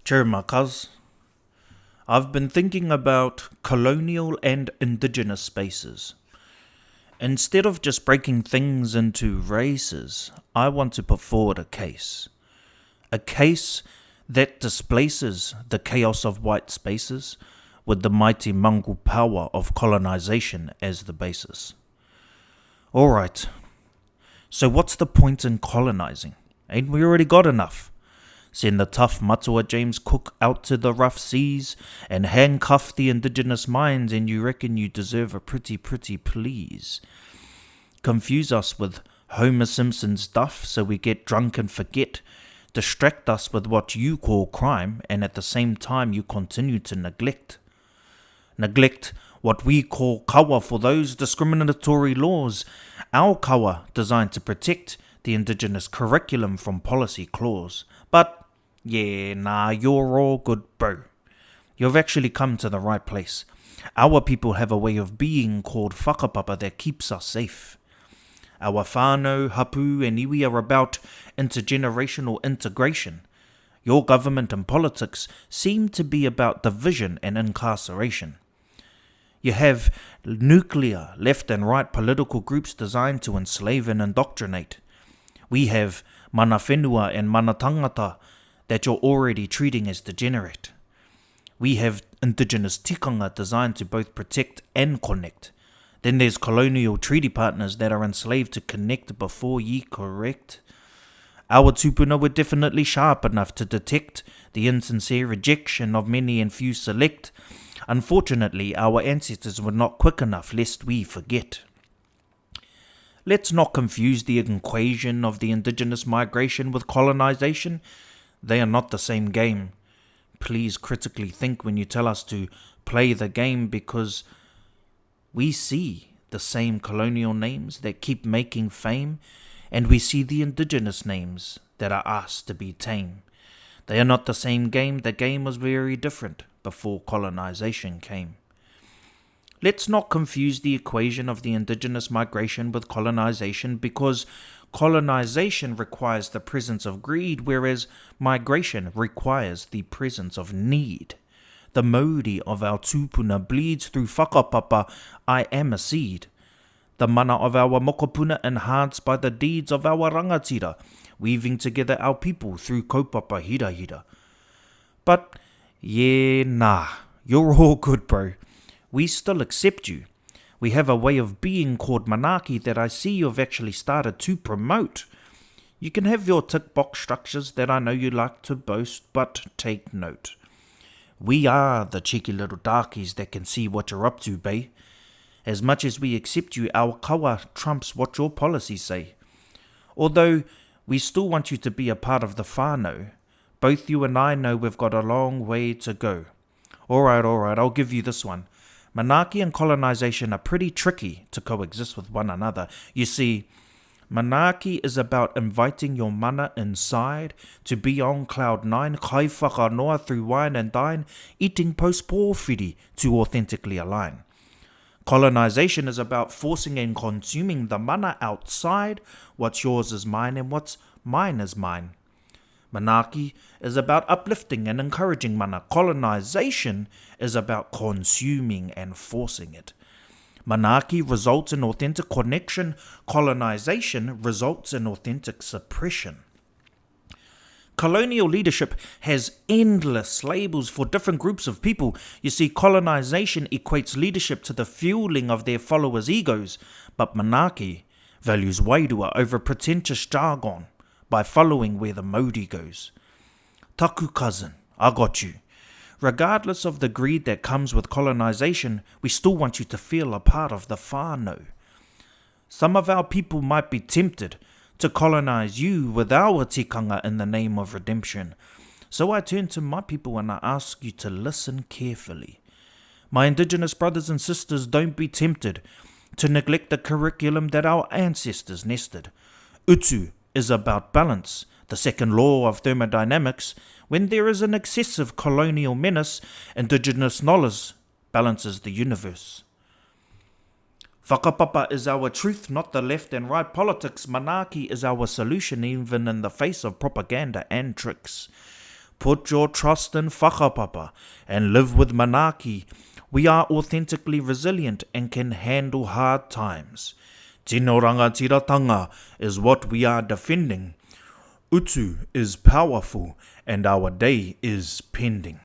Chair cuz. I've been thinking about colonial and indigenous spaces. Instead of just breaking things into races, I want to put forward a case. A case that displaces the chaos of white spaces with the mighty Mongol power of colonization as the basis. Alright, so what's the point in colonizing? Ain't we already got enough? Send the tough matua James Cook out to the rough seas and handcuff the indigenous minds, and you reckon you deserve a pretty please. Confuse us with Homer Simpson's duff so we get drunk and forget. Distract us with what you call crime, and at the same time you continue to neglect. Neglect what we call kawa for those discriminatory laws. Our kawa designed to protect the indigenous curriculum from policy clause. But you're all good, bro. You've actually come to the right place. Our people have a way of being called whakapapa that keeps us safe. Our whānau, hapu and iwi are about intergenerational integration. Your government and politics seem to be about division and incarceration. You have nuclear left and right political groups designed to enslave and indoctrinate. We have mana whenua and mana tangata that you're already treating as degenerate. We have indigenous tikanga designed to both protect and connect. Then there's colonial treaty partners that are enslaved to connect before ye correct. Our tupuna were definitely sharp enough to detect the insincere rejection of many and few select. Unfortunately, our ancestors were not quick enough lest we forget. Let's not confuse the equation of the indigenous migration with colonization. They are not the same game. Please critically think when you tell us to play the game, because we see the same colonial names that keep making fame, and we see the indigenous names that are asked to be tame. They are not the same game. The game was very different before colonization came. Let's not confuse the equation of the indigenous migration with colonization, because colonization requires the presence of greed, whereas migration requires the presence of need. The mauri of our tupuna bleeds through whakapapa, I am a seed. The mana of our mokopuna enhanced by the deeds of our rangatira, weaving together our people through kaupapa hira. But you're all good, bro. We still accept you. We have a way of being called manaki that I see you've actually started to promote. You can have your tick box structures that I know you like to boast, but take note. We are the cheeky little darkies that can see what you're up to, bae. As much as we accept you, our kawa trumps what your policies say. Although we still want you to be a part of the whānau, both you and I know we've got a long way to go. Alright, I'll give you this one. Manaki and colonization are pretty tricky to coexist with one another. You see, manaki is about inviting your mana inside to be on cloud nine, kai whakanoa through wine and dine, eating post-porphyry to authentically align. Colonization is about forcing and consuming the mana outside. What's yours is mine and what's mine is mine. Manaki is about uplifting and encouraging mana. Colonization is about consuming and forcing it. Manaki results in authentic connection. Colonization results in authentic suppression. Colonial leadership has endless labels for different groups of people. You see, colonization equates leadership to the fueling of their followers' egos, but Manaki values wairua over pretentious jargon by following where the mauri goes. Taku cousin, I got you. Regardless of the greed that comes with colonization, we still want you to feel a part of the whānau. Some of our people might be tempted to colonize you with our tikanga in the name of redemption. So I turn to my people and I ask you to listen carefully. My indigenous brothers and sisters, don't be tempted to neglect the curriculum that our ancestors nested. Utu is about balance, the second law of thermodynamics. When there is an excessive colonial menace, indigenous knowledge balances the universe. Whakapapa is our truth, not the left and right politics. Manaki is our solution, even in the face of propaganda and tricks. Put your trust in whakapapa and live with manaki. We are authentically resilient and can handle hard times. Tino Rangatiratanga is what we are defending. Utu is powerful and our day is pending.